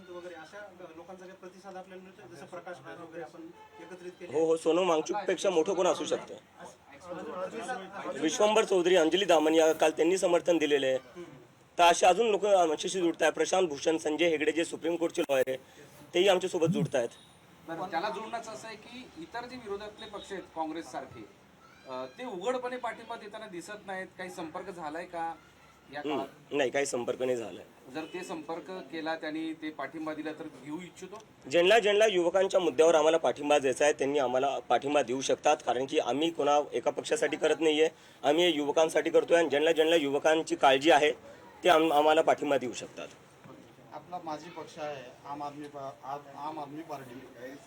सावंत वगैरे अशा लोकांचा काही प्रतिसाद आपल्याला मिळतोय, जसं प्रकाश राज वगैरे आपण एकत्रित केले. हो हो, सोनम वांगचुक पेक्षा मोठं कोण असू शकतं. विश्वंभर चौधरी, अंजली दामनिया काल त्यांनी समर्थन दिलेलं आहे. तर असे अजून लोक आमच्याशी जुडत आहेत. प्रशांत भूषण, संजय हेगडे जे सुप्रीम कोर्टचे लॉयर आहे तेही आमच्यासोबत जुडत आहेत. त्याला जोडण्याचं असं आहे की इतर जे विरोधातले पक्ष आहेत काँग्रेस सारखे, ते उघडपणे पाठिंबा देताना दिसत नाहीत. काही संपर्क झालाय का या काळात? नाही, काही संपर्क नाही झालाय. जर ते संपर्क केला त्यांनी, ते पाठिंबा दिला तर घेऊ इच्छितो. ज्यांना युवकांच्या मुद्द्यावर आम्हाला पाठिंबा द्यायचा आहे त्यांनी आम्हाला पाठिंबा देऊ शकतात, कारण की आम्ही कोणा एका पक्षासाठी करत नाहीये, आम्ही युवकांसाठी करतोय. आणि ज्यांना युवकांची काळजी आहे ते आम्हाला पाठिंबा देऊ शकतात. आपला माजी पक्ष आहे आम आदमी पार्टी,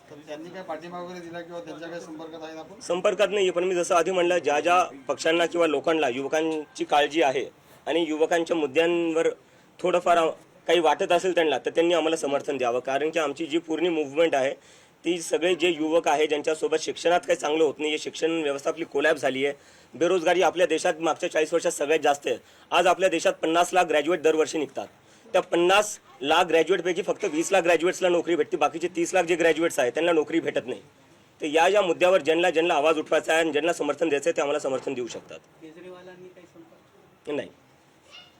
तर त्यांनी काय पाठिंबा वगैरे दिला किंवा त्यांच्या काही संपर्कात आहेत आपण? संपर्कात नाही, पण मी जसं आधी म्हणलं, ज्या पक्षांना किंवा लोकांना युवकांची काळजी आहे आणि युवकांच्या मुद्द्यांवर थोडंफार काही वाटत असेल त्यांना, तर त्यांनी आम्हाला समर्थन द्यावं. कारण की आमची जी पूर्ण मूव्हमेंट आहे ती सगळे जे युवक आहे ज्यांच्यासोबत शिक्षणात काही चांगलं होत नाही आहे, शिक्षण व्यवस्था आपली कोलॅप झाली आहे, बेरोजगारी आपल्या देशात मागच्या 40 वर्षात सगळ्यात जास्त आहे. आज आपल्या देशात 50 लाख ग्रॅज्युएट दरवर्षी निघतात. त्या 50 लाख ग्रॅज्युएटपैकी फक्त 20 लाख ग्रॅज्युएट्सला नोकरी भेटते, बाकीचे 30 लाख जे ग्रॅज्युएट्स आहेत त्यांना नोकरी भेटत नाही. तर या मुद्द्यावर ज्यांना आवाज उठवायचा आहे आणि ज्यांना समर्थन द्यायचं आहे ते आम्हाला समर्थन देऊ शकतात. केजरीवालांनी काही संपर्क नाही,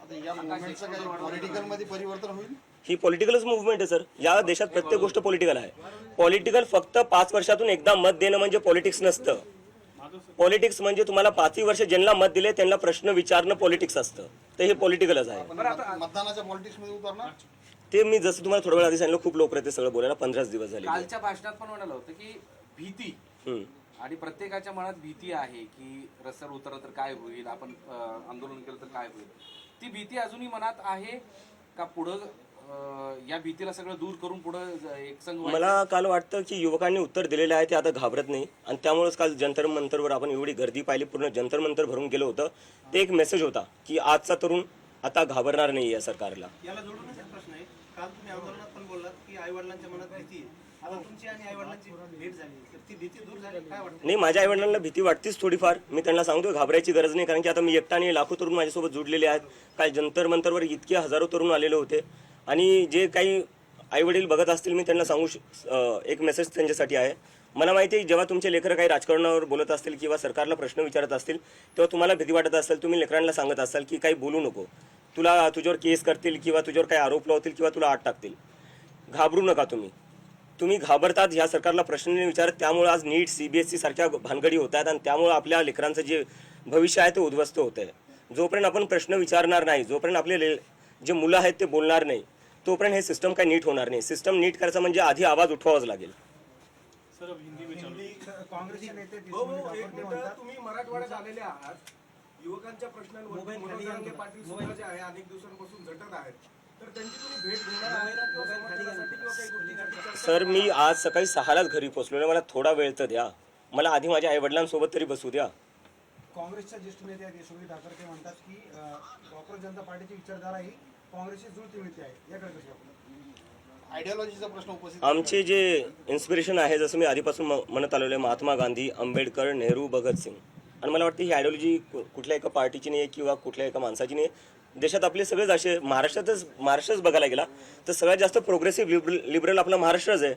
आता या मुवमेंटचं काही पॉलिटिकलमध्ये परिवर्तन होईल? ही पॉलिटिकलच मुव्हमेंट आहे सर. या देशात प्रत्येक गोष्ट पॉलिटिकल आहे. पॉलिटिकल फक्त 5 वर्षातून एकदा मत देणं म्हणजे पॉलिटिक्स नसतं. पॉलिटिक्स म्हणजे तुम्हाला 5 वर्ष ज्यांना मत दिले त्यांना प्रश्न विचारणं पॉलिटिक्स असतं. तर हे पॉलिटिकलच आहे. मतदानाच्या पॉलिटिक्समध्ये उतरणार ते मी जसं तुम्हाला थोड्या वेळ आधी सांगितलं, खूप लोक ते सगळं बोलायला 15 दिवस झाले. कालच्या भाषणात पण म्हणालं होतं की भीती, आणि प्रत्येकाच्या मनात भीती आहे की रस्त्यावर उतरलं तर काय होईल, आपण आंदोलन केलं तर काय होईल. ती भीती अजूनही मनात आहे का? पुढं या भीतीला सगळं दूर करून पुढं एक संघ मला काल वाटतं की युवकांनी उत्तर दिलेलं आहे, ते आता घाबरत नाही. आणि त्यामुळेच काल जंतर मंतरवर आपण एवढी गर्दी पाहिली, पूर्ण जंतर मंतर भरून गेलं होतं. ते एक मेसेज होता की आजचा तरुण आता घाबरणार नाही या सरकारला. याला जोडूनच एक प्रश्न आहे. काल तुम्ही आंदोलनात पण बोललात की आईवडिलांच्या मनात भीती आहे. आता तुमची आणि आईवडिलांची भेट झाली, तर ती भीती दूर झाली काय वाटतं? नाही, माझ्या आईवडिलांना भीती वाटतीच थोडीफार. मी त्यांना सांगतो घाबरायची गरज नाही, कारण की आता मी एकटा आणि लाखो तरुण माझ्यासोबत जुडलेले आहेत. काल जंतर मंतरवर इतके हजारो तरुण आलेले होते. आणि जे काही आईवडील बघत असतील, मी त्यांना सांगू एक मेसेज त्यांच्यासाठी आहे. मला माहिती आहे जेव्हा तुमचे लेकरं काही राजकारणावर बोलत असतील किंवा सरकारला प्रश्न विचारत असतील तेव्हा तुम्हाला भीती वाटत असेल. तुम्ही लेकरांना सांगत असाल की काही बोलू नको, तुझ्यावर केस करतील किंवा तुझ्यावर काही आरोप लावतील किंवा तुला आत टाकतील. घाबरू नका. तुम्ही घाबरतात ह्या सरकारला प्रश्न नाही विचारत. त्यामुळे आज नीट CBSE सारख्या भानगडी होत आहेत आणि त्यामुळे आपल्या लेकरांचं जे भविष्य आहे ते उद्ध्वस्त होत आहे. जोपर्यंत आपण प्रश्न विचारणार नाही, जोपर्यंत आपले जे मुलं आहेत ते बोलणार नाही, तोपर्यंत हे सिस्टम काही नीट होणार नाही. सिस्टम नीट करायचं म्हणजे आधी आवाज उठवावाच लागेल. सर अब हिंदी में काँग्रेसचे नेते तुम्ही मराठवाड्यात आलेले आहात, युवकांच्या प्रश्नांवर मनोज जरांगे पाटील सुद्धा जे आहे अनेक दिवसांपासून झटत आहेत, तर त्यांची तुम्ही भेट घेणार आहे ना किंवा समर्थनासाठी किंवा काही गोष्टीसाठी? सर, मी आज सकाळी 6लाच घरी पोहोचलो. मला थोडा वेळ तर द्या. मला आधी माझ्या आईवडिलांसोबत तरी बसू द्या. काँग्रेसच्या ज्येष्ठ नेते यशोमती ठाकरे ते म्हणतात की कॉंग्रेस जनता पार्टीची विचारधारा ही काँग्रेसची जुळती मिळते आहे. याकडे कशी आपण आयडिओलॉजीचा प्रश्न उपस्थित आमचे जे इन्स्पिरेशन आहे, जसं मी आधीपासून म्हणत आलेलो आहे, महात्मा गांधी, आंबेडकर, नेहरू, भगतसिंग. आणि मला वाटतं ही आयडिओलॉजी कुठल्या एका पार्टीची नाही आहे किंवा कुठल्या एका माणसाची नाही आहे. देशात आपले सगळेच असे महाराष्ट्रच बघायला गेला तर सगळ्यात जास्त प्रोग्रेसिव्ह लिबरल आपला महाराष्ट्रच आहे.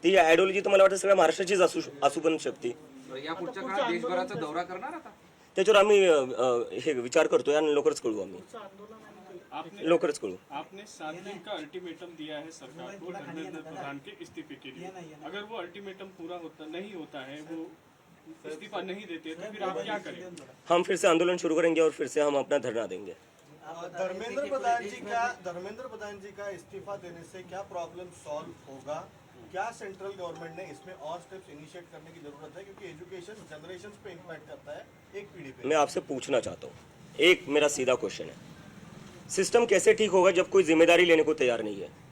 ती आयडिओलॉजी तर मला वाटतं सगळ्या महाराष्ट्राचीच असू पण शकते. या पुढच्या काळात देशभराचा दौरा करणार आता? त्याच्यावर आम्ही हे विचार करतोय आणि लवकरच कळू. लवकरच कळू. आपने 7 दिन का अल्टीमेटम दिया है सरकार को धर्मेंद्र प्रधान के इस्तीफे के लिए. अगर वो अल्टीमेटम पूरा नहीं होता है, वो इस्तीफा नहीं देते, तो फिर आप क्या करेंगे? हम फिर से आंदोलन शुरू करेंगे और फिर से हम अपना धरना देंगे. धर्मेंद्र प्रधान जी का इस्तीफा देने से क्या प्रॉब्लम सॉल्व होगा? क्या सेंट्रल गवर्नमेंट ने इसमें और स्टेप्स इनिशिएट करने की जरूरत है, क्योंकि एजुकेशन जनरेशंस पे इम्पैक्ट करता है, एक पीढ़ी पे. मैं आपसे पूछना चाहता हूँ, एक मेरा सीधा क्वेश्चन है, सिस्टम कैसे ठीक होगा जब कोई जिम्मेदारी लेने को तैयार नहीं है?